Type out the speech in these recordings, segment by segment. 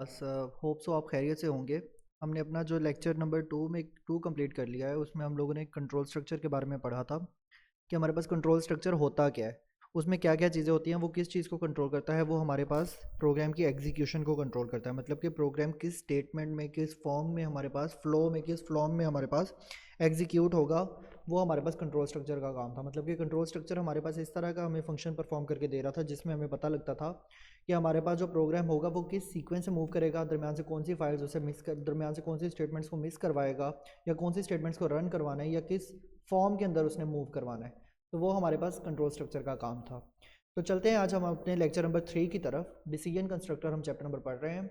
बस hope so आप खैरियत से होंगे। हमने अपना जो लेक्चर नंबर 2 कंप्लीट कर लिया है। उसमें हम लोगों ने कंट्रोल स्ट्रक्चर के बारे में पढ़ा था कि हमारे पास कंट्रोल स्ट्रक्चर होता क्या है, उसमें क्या क्या चीज़ें होती हैं, वो किस चीज़ को कंट्रोल करता है। वो हमारे पास प्रोग्राम की एग्जीक्यूशन को कंट्रोल करता है, मतलब कि प्रोग्राम किस स्टेटमेंट में, किस फॉर्म में हमारे पास फ्लो में, किस फॉर्म में हमारे पास एग्जीक्यूट होगा। वो हमारे पास कंट्रोल स्ट्रक्चर का काम था। मतलब कि कंट्रोल स्ट्रक्चर हमारे पास इस तरह का हमें फंक्शन परफॉर्म करके दे रहा था, जिसमें हमें पता लगता था कि हमारे पास जो प्रोग्राम होगा वो किस सीक्वेंस से मूव करेगा, दरम्यान से कौन सी फाइल्स उसे दरम्यान से कौन सी स्टेटमेंट्स को मिस करवाएगा, या कौन सी स्टेटमेंट्स को रन करवाना है, या किस फॉर्म के अंदर उसने मूव करवाना है। तो वो हमारे पास कंट्रोल स्ट्रक्चर का काम था। तो चलते हैं आज हम अपने लेक्चर नंबर 3 की तरफ। डिसीजन कंस्ट्रक्टर हम चैप्टर नंबर पढ़ रहे हैं।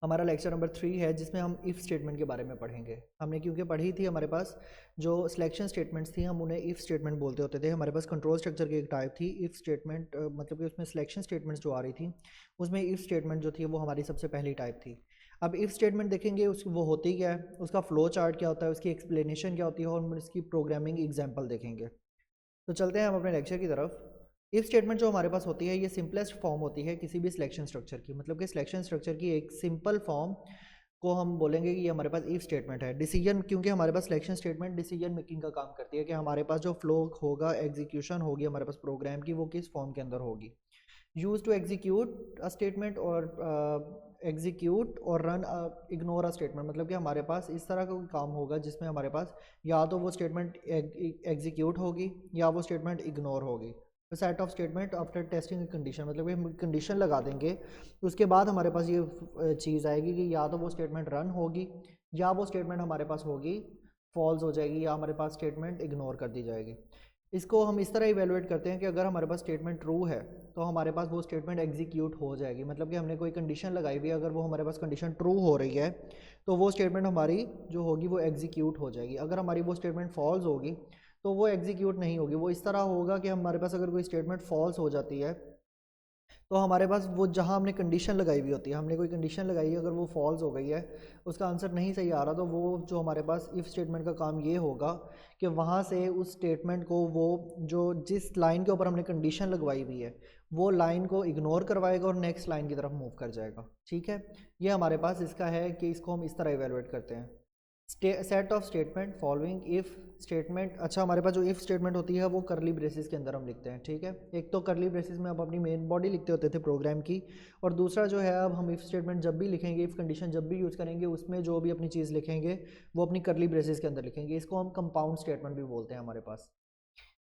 हमारा लेक्चर नंबर 3 है, जिसमें हम इफ़ स्टेटमेंट के बारे में पढ़ेंगे। हमने क्योंकि पढ़ी थी, हमारे पास जो सिलेक्शन स्टेटमेंट्स थी हम उन्हें इफ़ स्टेटमेंट बोलते होते थे। हमारे पास कंट्रोल स्ट्रक्चर की एक टाइप थी इफ़ स्टेटमेंट, मतलब कि उसमें सिलेक्शन स्टेटमेंट्स जो आ रही थी, उसमें इफ़ स्टेटमेंट जो थी वो हमारी सबसे पहली टाइप थी। अब इफ़ स्टेटमेंट देखेंगे, उस वो होती क्या है, उसका फ्लो चार्ट क्या होता है, उसकी एक्सप्लेनेशन क्या होती है, और हम इसकी प्रोग्रामिंग एग्जाम्पल देखेंगे। तो चलते हैं हम अपने लेक्चर की तरफ। इफ स्टेटमेंट जो हमारे पास होती है, ये सिंपलेस्ट फॉर्म होती है किसी भी सिलेक्शन स्ट्रक्चर की। मतलब कि सिलेक्शन स्ट्रक्चर की एक सिंपल फॉर्म को हम बोलेंगे कि ये हमारे पास इफ स्टेटमेंट है। डिसीजन, क्योंकि हमारे पास सिलेक्शन स्टेटमेंट डिसीजन मेकिंग का काम करती है कि हमारे पास जो फ्लो होगा, एग्जीक्यूशन होगी हमारे पास प्रोग्राम की, वो किस फॉर्म के अंदर होगी। Use to execute a statement और एग्जीक्यूट और रन इग्नोर अ स्टेटमेंट। मतलब कि हमारे पास इस तरह का कोई काम होगा जिसमें हमारे पास या तो वो स्टेटमेंट एग्जीक्यूट होगी या वो स्टेटमेंट इग्नोर होगी। Set of statement after testing condition, मतलब कि हम कंडीशन लगा देंगे, उसके बाद हमारे पास ये चीज़ आएगी कि या तो वो स्टेटमेंट रन होगी, या वो स्टेटमेंट हमारे पास होगी फॉल्स हो जाएगी, या हमारे पास स्टेटमेंट इग्नोर कर दी जाएगी। इसको हम इस तरह इवेलुएट करते हैं कि अगर हमारे पास स्टेटमेंट ट्रू है तो हमारे पास वो स्टेटमेंट एग्जीक्यूट हो जाएगी। मतलब कि हमने कोई कंडीशन लगाई हुई है, अगर वो हमारे पास कंडीशन ट्रू हो रही है तो वो स्टेटमेंट हमारी जो होगी वो एग्जीक्यूट हो जाएगी। अगर हमारी वो स्टेटमेंट फॉल्स होगी तो वो एग्जीक्यूट नहीं होगी। वो इस तरह होगा कि हमारे पास अगर कोई स्टेटमेंट फॉल्स हो जाती है तो हमारे पास वो जहाँ हमने कंडीशन लगाई हुई होती है, हमने कोई कंडीशन लगाई है, अगर वो फॉल्स हो गई है, उसका आंसर नहीं सही आ रहा, तो वो जो हमारे पास इफ़ स्टेटमेंट का काम ये होगा कि वहाँ से उस स्टेटमेंट को, वो जो जिस लाइन के ऊपर हमने कंडीशन लगवाई हुई है, वो लाइन को इग्नोर करवाएगा और नेक्स्ट लाइन की तरफ मूव कर जाएगा। ठीक है, ये हमारे पास इसका है कि इसको हम इस तरह इवेलुएट करते हैं। Set of statement following if statement. अच्छा, हमारे पास जो इफ़ स्टेटमेंट होती है वो करली ब्रेसिस के अंदर हम लिखते हैं। ठीक है, एक तो करली ब्रेसिस में हम अपनी मेन बॉडी लिखते होते थे प्रोग्राम की, और दूसरा जो है, अब हम इफ़ स्टेटमेंट जब भी लिखेंगे, इफ़ कंडीशन जब भी यूज़ करेंगे, उसमें जो भी अपनी चीज़ लिखेंगे वो अपनी करली ब्रेसिस के अंदर लिखेंगे। इसको हम कंपाउंड स्टेटमेंट भी बोलते हैं हमारे पास।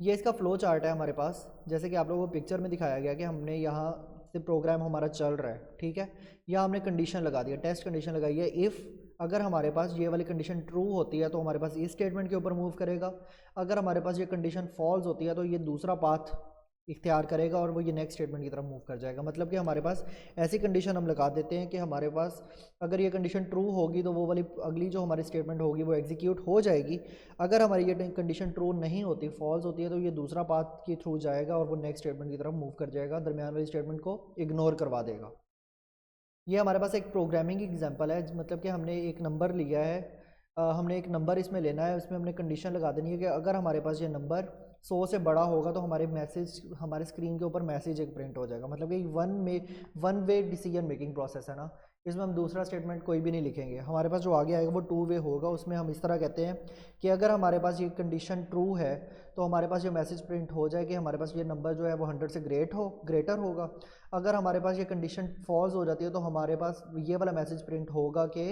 ये इसका फ्लो चार्ट है हमारे पास, जैसे कि आप लोगों को पिक्चर में दिखाया गया कि हमने यहाँ से प्रोग्राम हमारा चल रहा है। ठीक है, यहाँ हमने कंडीशन लगा दिया, टेस्ट कंडीशन लगाई है इफ़। अगर हमारे पास ये वाली कंडीशन ट्रू होती है तो हमारे पास इस स्टेटमेंट के ऊपर मूव करेगा। अगर हमारे पास ये कंडीशन फॉल्स होती है तो ये दूसरा पाथ इख्तियार करेगा और वो ये नेक्स्ट स्टेटमेंट की तरफ मूव कर जाएगा। मतलब कि हमारे पास ऐसी कंडीशन हम लगा देते हैं कि हमारे पास अगर ये कंडीशन ट्रू होगी तो वो वाली अगली जो हमारी स्टेटमेंट होगी वो एग्जीक्यूट हो जाएगी। अगर हमारी ये कंडीशन ट्रू नहीं होती, फॉल्स होती है, तो ये दूसरा पाथ के थ्रू जाएगा और वो नेक्स्ट स्टेटमेंट की तरफ मूव कर जाएगा, दरमियान वाली स्टेटमेंट को इग्नोर करवा देगा। ये हमारे पास एक प्रोग्रामिंग एग्जांपल है। मतलब कि हमने एक नंबर लिया है, हमने एक नंबर इसमें लेना है, उसमें हमने कंडीशन लगा देनी है कि अगर हमारे पास ये नंबर 100 से बड़ा होगा तो हमारे मैसेज, हमारे स्क्रीन के ऊपर मैसेज एक प्रिंट हो जाएगा। मतलब कि one way decision making process है ना। इसमें हम दूसरा स्टेटमेंट कोई भी नहीं लिखेंगे, हमारे पास जो आगे आएगा वो टू वे होगा। उसमें हम इस तरह कहते हैं कि अगर हमारे पास ये कंडीशन ट्रू है तो हमारे पास ये मैसेज प्रिंट हो जाए कि हमारे पास ये नंबर जो है वो 100 से ग्रेटर होगा। अगर हमारे पास ये कंडीशन फॉल्स हो जाती है तो हमारे पास ये वाला मैसेज प्रिंट होगा कि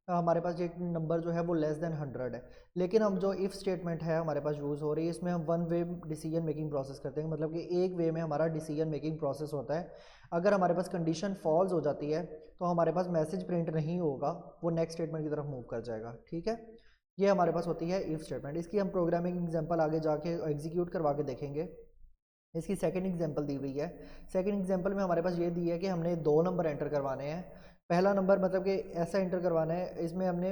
हमारे पास ये नंबर जो है वो लेस देन 100 है। लेकिन हम जो इफ़ स्टेटमेंट है हमारे पास यूज़ हो रही है, इसमें हम one way decision making process करते हैं। मतलब कि एक वे में हमारा डिसीजन मेकिंग प्रोसेस होता है। अगर हमारे पास कंडीशन फॉल्स हो जाती है तो हमारे पास मैसेज प्रिंट नहीं होगा, वो नेक्स्ट स्टेटमेंट की तरफ मूव कर जाएगा। ठीक है, ये हमारे पास होती है इफ़ स्टेटमेंट। इसकी हम प्रोग्रामिंग एग्जांपल आगे जाके एग्जीक्यूट करवा के देखेंगे। इसकी सेकंड एग्जांपल दी हुई है। सेकंड एग्जांपल में हमारे पास ये दी है कि हमने दो नंबर एंटर करवाने हैं। पहला नंबर मतलब कि ऐसा एंटर करवाना है, इसमें हमने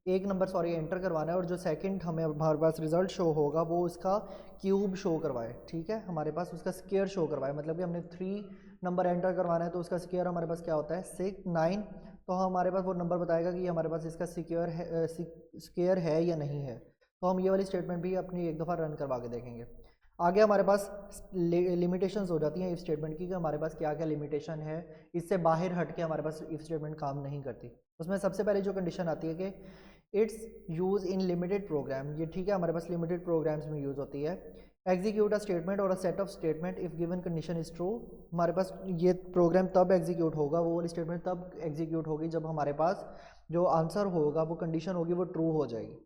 एक नंबर एंटर करवाना है, और जो सेकंड हमें हमारे पास रिजल्ट शो होगा वो उसका क्यूब शो करवाए। ठीक है, हमारे पास उसका स्क्वायर शो करवाए। मतलब कि हमने 3 नंबर एंटर करवाना है तो उसका स्क्वायर हमारे पास क्या होता है, 9। तो हमारे पास वो नंबर बताएगा कि हमारे पास इसका स्क्वायर है या नहीं है। तो हम ये वाली स्टेटमेंट भी अपनी एक दफ़ा रन करवा के देखेंगे। आगे हमारे पास लिमिटेशंस हो जाती हैं इफ स्टेटमेंट की कि हमारे पास क्या क्या लिमिटेशन है, इससे बाहर हट के हमारे पास इफ स्टेटमेंट काम नहीं करती। उसमें सबसे पहले जो कंडीशन आती है कि it's use in limited program, ये ठीक है हमारे पास लिमिटेड प्रोग्राम्स में यूज़ होती है। एग्जीक्यूट अ स्टेटमेंट और a set of statement if given condition is true, हमारे पास ये प्रोग्राम तब एग्जीक्यूट होगा, वो वाली स्टेटमेंट तब एग्जीक्यूट होगी जब हमारे पास जो आंसर होगा, वो कंडीशन होगी, वो ट्रू हो जाएगी।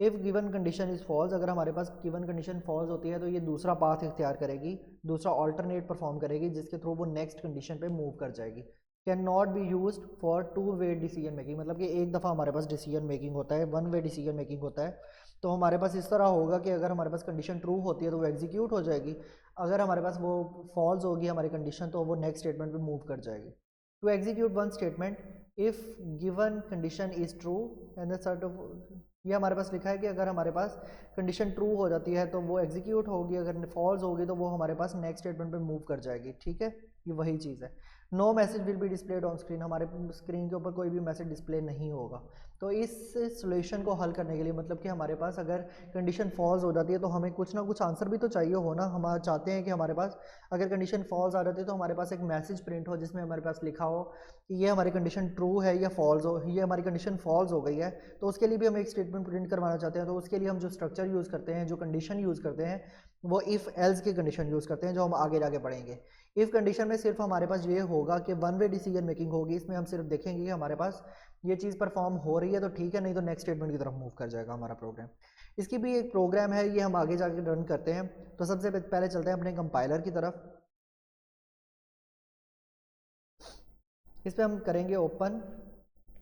If given condition is false, अगर हमारे पास गिवन कंडीशन फॉल्स होती है तो ये दूसरा पाथ इख्तियार करेगी, दूसरा ऑल्टरनेट परफॉर्म करेगी, जिसके थ्रू वो नेक्स्ट कंडीशन पे मूव कर जाएगी। Can not be use for two way decision making, मतलब कि एक दफ़ा हमारे पास डिसीजन मेकिंग होता है, वन वे डिसीजन मेकिंग होता है। तो हमारे पास इस तरह होगा कि अगर हमारे पास कंडीशन ट्रू होती है तो वो एग्जीक्यूट हो जाएगी, अगर हमारे पास वो फॉल्स होगी हमारी कंडीशन तो वो नेक्स्ट स्टेटमेंट पे मूव कर जाएगी। To execute one statement if given condition is true and the sort of, ये हमारे पास लिखा है कि अगर हमारे पास कंडीशन ट्रू हो जाती है तो वो एग्जीक्यूट होगी, अगर फॉल्स होगी तो वो हमारे पास नेक्स्ट स्टेटमेंट पे मूव कर जाएगी, ठीक है, ये वही चीज़ है। No message will be displayed on screen, हमारे स्क्रीन के ऊपर कोई भी मैसेज डिस्प्ले नहीं होगा। तो इस सोल्यूशन को हल करने के लिए, मतलब कि हमारे पास अगर कंडीशन फॉल्स हो जाती है तो हमें कुछ ना कुछ आंसर भी तो चाहिए हो ना, हम चाहते हैं कि हमारे पास अगर कंडीशन फॉल्स आ जाती है तो हमारे पास एक मैसेज प्रिंट हो जिसमें हमारे पास लिखा हो कि ये हमारी कंडीशन ट्रू है या फॉल्स हो, ये हमारी कंडीशन फॉल्स हो गई है। तो उसके लिए भी हम एक स्टेटमेंट प्रिंट करवाना चाहते हैं, तो उसके लिए हम जो स्ट्रक्चर यूज़ करते हैं, जो कंडीशन यूज़ करते हैं, वो इफ़ एल्स की कंडीशन यूज़ करते हैं, जो हम आगे जाके पढ़ेंगे। इफ़ कंडीशन में सिर्फ हमारे पास ये होगा कि वन वे डिसीजन मेकिंग होगी, इसमें हम सिर्फ देखेंगे कि हमारे पास ये चीज़ परफॉर्म हो रही है तो ठीक है, नहीं तो नेक्स्ट स्टेटमेंट की तरफ मूव कर जाएगा हमारा प्रोग्राम। इसकी भी एक प्रोग्राम है, ये हम आगे जाके रन करते हैं। तो सबसे पहले चलते हैं अपने कंपाइलर की तरफ। इस पर हम करेंगे open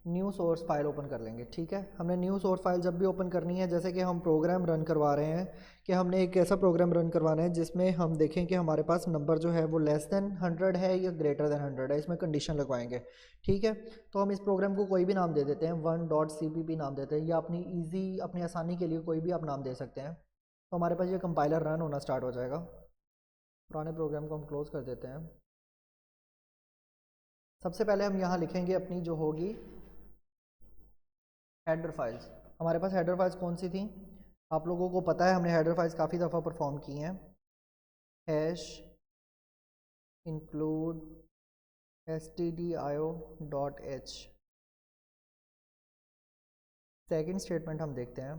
new source file, open कर लेंगे, ठीक है। हमने न्यू सोर्स फाइल जब भी ओपन करनी है, जैसे कि हम प्रोग्राम रन करवा रहे हैं, कि हमने एक ऐसा प्रोग्राम रन करवाना है जिसमें हम देखें कि हमारे पास नंबर जो है वो लेस देन 100 है या ग्रेटर देन 100 है, इसमें कंडीशन लगवाएंगे, ठीक है। तो हम इस प्रोग्राम को कोई भी नाम दे देते हैं, 1.cpp नाम देते हैं, या अपनी ईजी अपनी आसानी के लिए कोई भी आप नाम दे सकते हैं। तो हमारे पास ये कंपाइलर रन होना स्टार्ट हो जाएगा। पुराने प्रोग्राम को हम क्लोज़ कर देते हैं। सबसे पहले हम यहाँ लिखेंगे अपनी जो होगी हेडर फाइल्स। हमारे पास हेडर फाइल्स कौन सी थी, आप लोगों को पता है, हमने हेडर फाइल्स काफ़ी दफ़ा परफॉर्म की हैं। Hash include stdio.h। Second statement हम देखते हैं,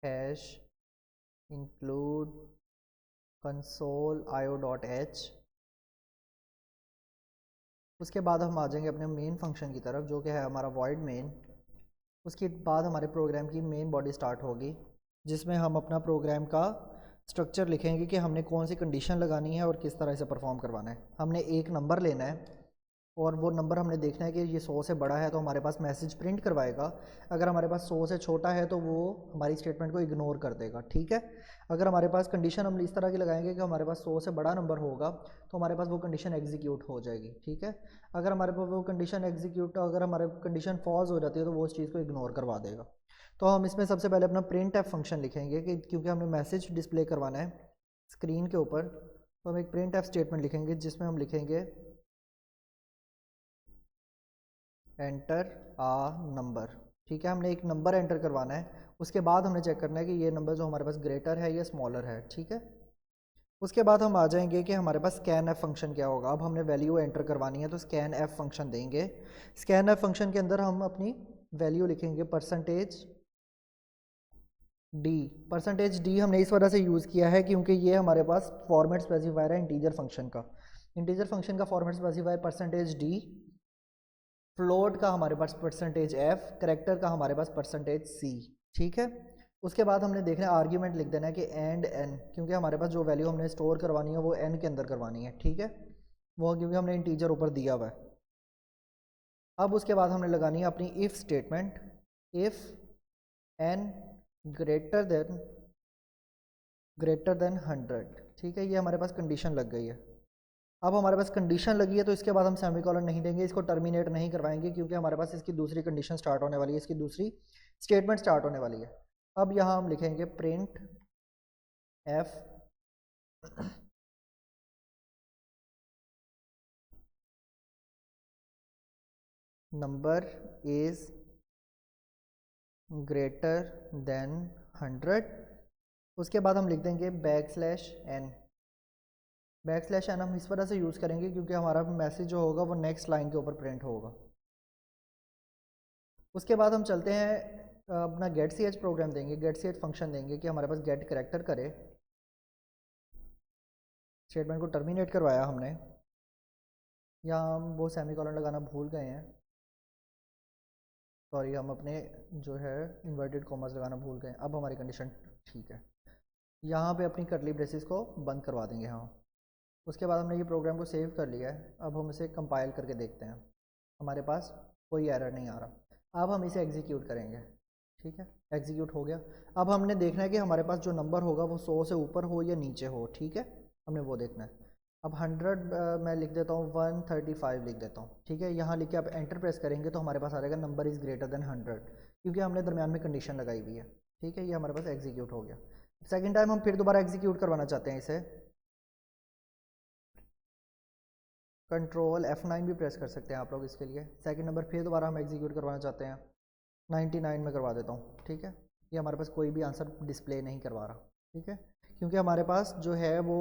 हैश इंक्लूड console.io.h। उसके बाद हम आ जाएंगे अपने मेन फंक्शन की तरफ, जो कि है हमारा void main। उसके बाद हमारे प्रोग्राम की मेन बॉडी स्टार्ट होगी, जिसमें हम अपना प्रोग्राम का स्ट्रक्चर लिखेंगे कि हमने कौन सी कंडीशन लगानी है और किस तरह से परफॉर्म करवाना है। हमने एक नंबर लेना है और वो नंबर हमने देखना है कि ये 100 से बड़ा है तो हमारे पास मैसेज प्रिंट करवाएगा, अगर हमारे पास 100 से छोटा है तो वो हमारी स्टेटमेंट को इग्नोर कर देगा, ठीक है। अगर हमारे पास कंडीशन हम इस तरह की लगाएंगे कि हमारे पास 100 से बड़ा नंबर होगा तो हमारे पास वो कंडीशन एग्जीक्यूट हो जाएगी, ठीक है। अगर हमारे पास वो कंडीशन एग्जीक्यूट, अगर हमारे कंडीशन फॉल्स हो जाती है तो वो उस चीज़ को इग्नोर करवा देगा। तो हम इसमें सबसे पहले अपना प्रिंट एफ फंक्शन लिखेंगे कि क्योंकि हमें मैसेज डिस्प्ले करवाना है स्क्रीन के ऊपर, तो हम एक प्रिंट एफ स्टेटमेंट लिखेंगे जिसमें हम लिखेंगे एंटर आ नंबर, ठीक है। हमने एक नंबर एंटर करवाना है, उसके बाद हमने चेक करना है कि ये नंबर जो हमारे पास ग्रेटर है या स्मॉलर है, ठीक है। उसके बाद हम आ जाएंगे कि हमारे पास स्कैन एफ फंक्शन क्या होगा। अब हमने वैल्यू एंटर करवानी है तो स्कैन एफ फंक्शन देंगे। स्कैन एफ फंक्शन के अंदर हम अपनी वैल्यू लिखेंगे परसेंटेज डी। परसेंटेज डी हमने इस वजह से यूज़ किया है क्योंकि ये हमारे पास फॉर्मेट स्पेसिफायर है इंटीजर फंक्शन का। इंटीजर फंक्शन का format specifier percentage D, float का हमारे पास परसेंटेज एफ, करेक्टर का हमारे पास परसेंटेज सी, ठीक है। उसके बाद हमने देखना है आर्ग्यूमेंट लिख देना है कि एंड एन, क्योंकि हमारे पास जो वैल्यू हमने स्टोर करवानी है वो एन के अंदर करवानी है, ठीक है, वो क्योंकि हमने इंटीजर ऊपर दिया हुआ है। अब उसके बाद हमने लगानी है अपनी if statement, if n greater than 100, ठीक है, ये हमारे पास कंडीशन लग गई है। अब हमारे पास कंडीशन लगी है तो इसके बाद हम सेमीकोलन नहीं देंगे, इसको टर्मिनेट नहीं करवाएंगे, क्योंकि हमारे पास इसकी दूसरी कंडीशन स्टार्ट होने वाली है, इसकी दूसरी स्टेटमेंट स्टार्ट होने वाली है। अब यहाँ हम लिखेंगे print F number is greater than 100 उसके बाद हम लिख देंगे \n। \n हम इस वजह से यूज़ करेंगे क्योंकि हमारा मैसेज जो होगा वो नेक्स्ट लाइन के ऊपर प्रिंट होगा। उसके बाद हम चलते हैं अपना गेट सी एच प्रोग्राम देंगे, गेट सी एच फंक्शन देंगे कि हमारे पास गेट करेक्टर करे। स्टेटमेंट को टर्मिनेट करवाया हमने, यहाँ हम वो सेमीकोलन लगाना भूल गए हैं, सॉरी हम अपने जो है इन्वर्टेड कॉमर्स लगाना भूल गए। अब हमारी कंडीशन ठीक है, यहाँ पे अपनी कर्ली ब्रेसेस को बंद करवा देंगे हाँ। उसके बाद हमने ये प्रोग्राम को सेव कर लिया है। अब हम इसे कंपाइल करके देखते हैं, हमारे पास कोई एरर नहीं आ रहा। अब हम इसे एग्जीक्यूट करेंगे, ठीक है एग्जीक्यूट हो गया। अब हमने देखना है कि हमारे पास जो नंबर होगा वो 100 से ऊपर हो या नीचे हो, ठीक है हमने वो देखना है। अब 100 मैं लिख देता हूँ, 135 लिख देता हूँ, ठीक है। यहाँ लिख के आप एंटर प्रेस करेंगे तो हमारे पास आ जाएगा नंबर इज़ ग्रेटर देन 100, क्योंकि हमने दरम्यान में कंडीशन लगाई हुई है, ठीक है। ये हमारे पास एग्जीक्यूट हो गया। सेकेंड टाइम हम फिर दोबारा एग्जीक्यूट करवाना चाहते हैं इसे, कंट्रोल F9 भी प्रेस कर सकते हैं आप लोग इसके लिए। सेकंड नंबर फिर दोबारा हम एग्जीक्यूट करवाना चाहते हैं, 99 में करवा देता हूँ, ठीक है। ये हमारे पास कोई भी आंसर डिस्प्ले नहीं करवा रहा, ठीक है, क्योंकि हमारे पास जो है वो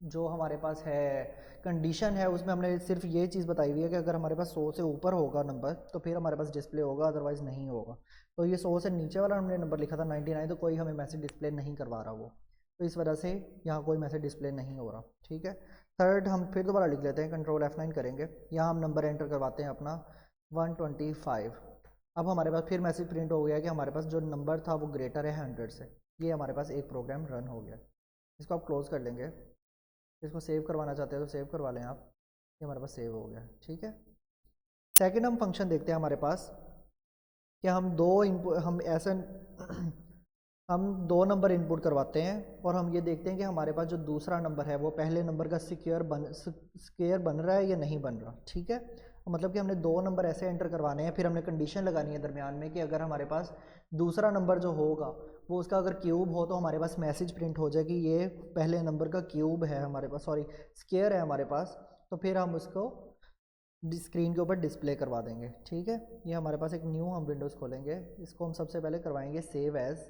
जो हमारे पास है कंडीशन है उसमें हमने सिर्फ ये चीज़ बताई हुई है कि अगर हमारे पास 100 से ऊपर होगा नंबर तो फिर हमारे पास डिस्प्ले होगा, अदरवाइज़ नहीं होगा। तो ये 100 से नीचे वाला हमने नंबर लिखा था 99, तो कोई हमें मैसेज डिस्प्ले नहीं करवा रहा वो, तो इस वजह से यहाँ कोई मैसेज डिस्प्ले नहीं हो रहा, ठीक है। थर्ड हम फिर दोबारा लिख लेते हैं, कंट्रोल F9 करेंगे, यहाँ हम नंबर एंटर करवाते हैं अपना 125। अब हमारे पास फिर मैसेज प्रिंट हो गया कि हमारे पास जो नंबर था वो ग्रेटर है 100 से। ये हमारे पास एक प्रोग्राम रन हो गया। इसको आप क्लोज़ कर लेंगे, इसको सेव करवाना चाहते हैं तो सेव करवा लें आप, ये हमारे पास सेव हो गया, ठीक है। सेकंड हम फंक्शन देखते हैं हमारे पास कि हम दो इनपुट हम ऐसे हम दो नंबर इनपुट करवाते हैं और हम ये देखते हैं कि हमारे पास जो दूसरा नंबर है वो पहले नंबर का स्क्वायर बन रहा है या नहीं बन रहा, ठीक है। मतलब कि हमने दो नंबर ऐसे एंटर करवाने हैं, फिर हमने कंडीशन लगानी है दरमियान में कि अगर हमारे पास दूसरा नंबर जो होगा वो उसका अगर क्यूब हो तो हमारे पास मैसेज प्रिंट हो जाए कि ये पहले नंबर का क्यूब है हमारे पास, सॉरी स्क्वायर है हमारे पास, तो फिर हम उसको स्क्रीन के ऊपर डिस्प्ले करवा देंगे, ठीक है। ये हमारे पास एक न्यू हम विंडोज़ खोलेंगे, इसको हम सबसे पहले करवाएंगे सेव एज़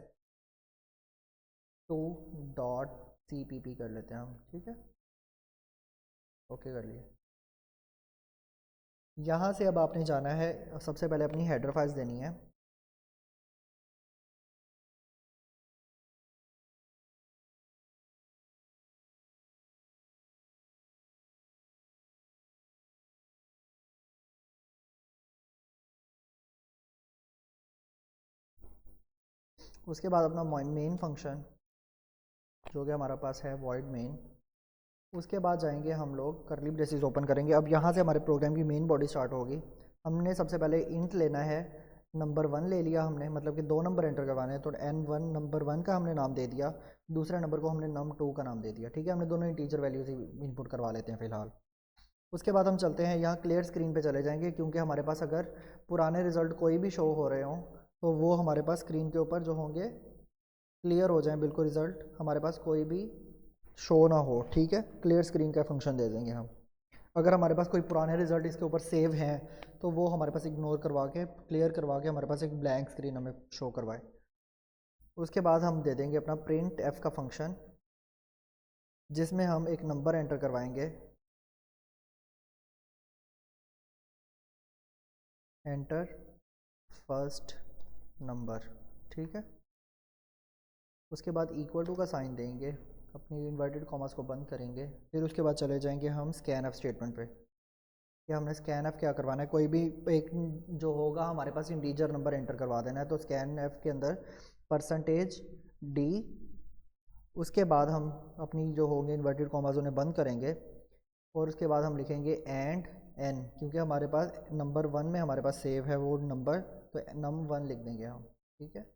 to.cpp कर लेते हैं हम, ठीक है ओके कर लिए। यहाँ से अब आपने जाना है, सबसे पहले अपनी हेडर फाइल्स देनी है। उसके बाद अपना मेन फंक्शन जो कि हमारे पास है वॉइड मेन, उसके बाद जाएंगे हम लोग कर्ली ब्रेसेस ओपन करेंगे। अब यहाँ से हमारे प्रोग्राम की मेन बॉडी स्टार्ट होगी। हमने सबसे पहले इंट लेना है, नंबर 1 ले लिया हमने, मतलब कि दो नंबर एंटर करवाने हैं, तो n1 नंबर 1 का हमने नाम दे दिया, दूसरे नंबर को हमने num2 का नाम दे दिया, ठीक है। हमने दोनों इंटीजर वैल्यूज ही इनपुट करवा लेते हैं फ़िलहाल। उसके बाद हम चलते हैं यहाँ क्लियर स्क्रीन पे चले जाएंगे, क्योंकि हमारे पास अगर पुराने रिज़ल्ट कोई भी शो हो रहे हों तो वो हमारे पास स्क्रीन के ऊपर जो होंगे क्लियर हो जाएं, बिल्कुल रिज़ल्ट हमारे पास कोई भी शो ना हो, ठीक है। क्लियर स्क्रीन का फंक्शन दे देंगे हम। अगर हमारे पास कोई पुराने रिज़ल्ट इसके ऊपर सेव हैं तो वो हमारे पास इग्नोर करवा के क्लियर करवा के हमारे पास एक ब्लैंक स्क्रीन हमें शो करवाए। उसके बाद हम दे देंगे अपना प्रिंट एफ का फंक्शन, जिसमें हम एक नंबर एंटर करवाएंगे, एंटर फर्स्ट नंबर, ठीक है। उसके बाद इक्वल टू का साइन देंगे, अपनी इन्वर्टेड कॉमर्स को बंद करेंगे, फिर उसके बाद चले जाएंगे हम स्कैन एफ स्टेटमेंट पे कि हमने स्कैन एफ क्या करवाना है। कोई भी एक जो होगा हमारे पास इंटीजर नंबर एंटर करवा देना है, तो स्कैन एफ के अंदर %d, उसके बाद हम अपनी जो होंगे इन्वर्टेड कॉमर्स उन्हें बंद करेंगे और उसके बाद हम लिखेंगे एंड n, क्योंकि हमारे पास नंबर 1 में हमारे पास सेव है वो नंबर, तो num1 लिख देंगे हम, ठीक है।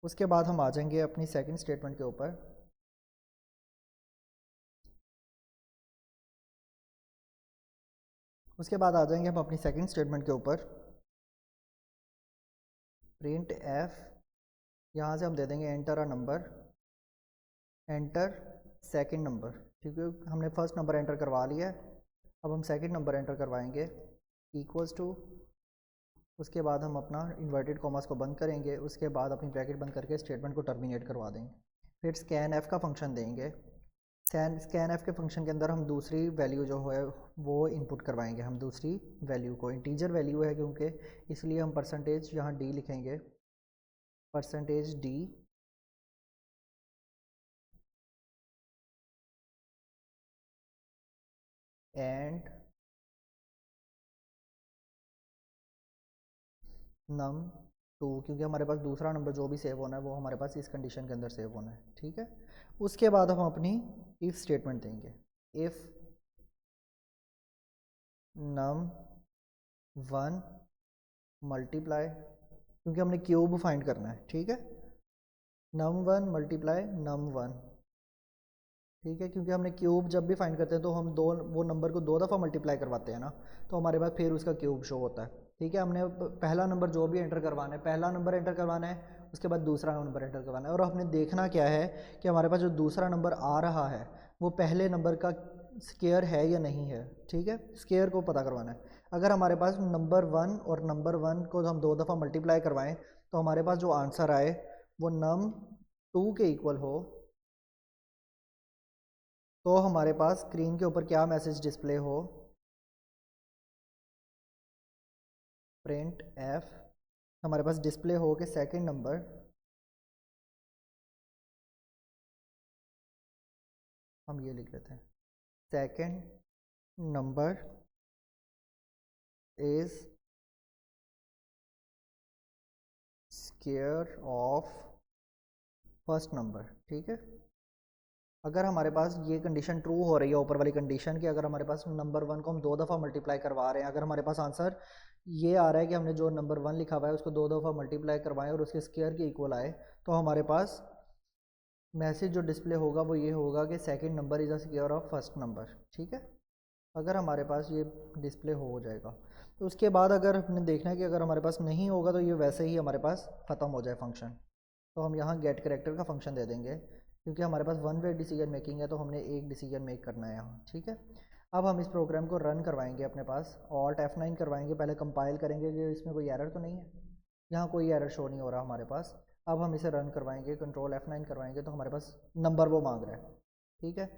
उसके बाद हम आ जाएंगे अपनी सेकंड स्टेटमेंट के ऊपर। उसके बाद आ जाएंगे हम अपनी सेकंड स्टेटमेंट के ऊपर, प्रिंट एफ, यहाँ से हम दे देंगे enter a number, enter second number, ठीक है। हमने फर्स्ट नंबर एंटर करवा लिया है, अब हम सेकंड नंबर एंटर करवाएंगे, इक्वल्स टू उसके बाद हम अपना इन्वर्टेड कॉमास को बंद करेंगे, उसके बाद अपनी ब्रैकेट बंद करके स्टेटमेंट को टर्मिनेट करवा देंगे। फिर स्कैन एफ का फंक्शन देंगे। स्कैन एफ के फंक्शन के अंदर हम दूसरी वैल्यू जो है वो इनपुट करवाएंगे। हम दूसरी वैल्यू को, इंटीजर वैल्यू है क्योंकि, इसलिए हम परसेंटेज यहाँ डी लिखेंगे, percentage d and num two, क्योंकि हमारे पास दूसरा नंबर जो भी सेव होना है वो हमारे पास इस कंडीशन के अंदर सेव होना है, ठीक है। उसके बाद हम अपनी इफ़ स्टेटमेंट देंगे, इफ़ नम वन मल्टीप्लाई, क्योंकि हमने क्यूब फाइंड करना है, ठीक है, num one multiply num one, ठीक है, क्योंकि हमने क्यूब जब भी फाइंड करते हैं तो हम दो वो नंबर को दो दफ़ा मल्टीप्लाई करवाते हैं ना, तो हमारे पास फिर उसका क्यूब शो होता है, ठीक है। हमने पहला नंबर जो भी एंटर करवाना है, पहला नंबर एंटर करवाना है, उसके बाद दूसरा नंबर एंटर करवाना है, और हमने देखना क्या है कि हमारे पास जो दूसरा नंबर आ रहा है वो पहले नंबर का स्केयर है या नहीं है, ठीक है, स्केयर को पता करवाना है। अगर हमारे पास नंबर वन और नंबर वन को हम दो दफ़ा मल्टीप्लाई करवाएं तो हमारे पास जो आंसर आए वो नम टू के इक्वल हो, तो हमारे पास स्क्रीन के ऊपर क्या मैसेज डिस्प्ले हो, प्रिंट एफ, हमारे पास डिस्प्ले हो कि सेकंड नंबर हम ये लिख लेते हैं, second number is square of first number, ठीक है। अगर हमारे पास ये कंडीशन ट्रू हो रही है, ऊपर वाली कंडीशन की, अगर हमारे पास नंबर वन को हम दो दफ़ा मल्टीप्लाई करवा रहे हैं, अगर हमारे पास आंसर ये आ रहा है कि हमने जो नंबर वन लिखा हुआ है उसको दो दफ़ा मल्टीप्लाई करवाएं और उसके स्क्वायर के इक्वल आए, तो हमारे पास मैसेज जो डिस्प्ले होगा वो ये होगा कि second number is a square of first number, ठीक है। अगर हमारे पास ये डिस्प्ले हो जाएगा तो उसके बाद अगर हमने देखना है कि अगर हमारे पास नहीं होगा तो ये वैसे ही हमारे पास ख़त्म हो जाए फंक्शन, तो हम यहाँ गेट करेक्टर का फंक्शन दे देंगे, क्योंकि हमारे पास वन वे डिसीजन मेकिंग है तो हमने एक डिसीजन मेक करना है यहाँ, ठीक है। अब हम इस प्रोग्राम को रन करवाएंगे अपने पास, ऑल्ट F9 करवाएंगे, पहले कंपाइल करेंगे कि इसमें कोई एरर तो नहीं है, यहाँ कोई एरर शो नहीं हो रहा हमारे पास। अब हम इसे रन करवाएंगे, कंट्रोल F9 करवाएंगे तो हमारे पास नंबर वो मांग रहा है, ठीक है।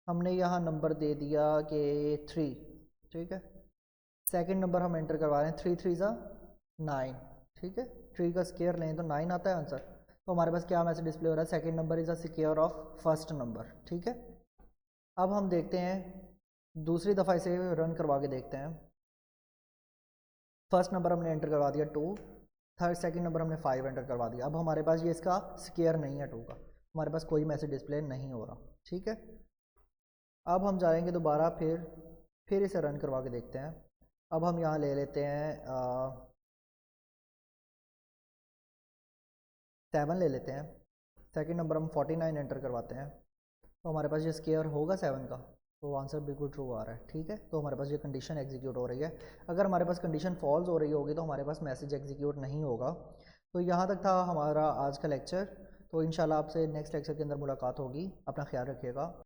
हमने यहाँ नंबर दे दिया कि 3, ठीक है। सेकंड नंबर हम एंटर करवा रहे हैं, 3 3 ज़ा 9, ठीक है, 3 का स्क्वायर लें तो 9 आता है आंसर, तो हमारे पास क्या मैसेज डिस्प्ले हो रहा है, second number is a square of first number, ठीक है। अब हम देखते हैं, दूसरी दफ़ा इसे रन करवा के देखते हैं। फर्स्ट नंबर हमने एंटर करवा दिया 2, थर्ड सेकंड नंबर हमने 5 एंटर करवा दिया। अब हमारे पास ये इसका स्क्वायर नहीं है 2 का, हमारे पास कोई मैसेज डिस्प्ले नहीं हो रहा, ठीक है। अब हम जाएंगे दोबारा, फिर इसे रन करवा के देखते हैं। अब हम यहाँ ले लेते हैं 7 ले लेते हैं, सेकंड नंबर हम 49 एंटर करवाते हैं, तो हमारे पास ये स्क्वायर होगा 7 का, तो आंसर बिल्कुल ट्रू आ रहा है, ठीक है। तो हमारे पास ये कंडीशन एग्जीक्यूट हो रही है। अगर हमारे पास कंडीशन फॉल्स हो रही होगी तो हमारे पास मैसेज एग्जीक्यूट नहीं होगा। तो यहाँ तक था हमारा आज का लेक्चर, तो इंशाल्लाह आपसे नेक्स्ट लेक्चर के अंदर मुलाकात होगी। अपना ख्याल रखिएगा।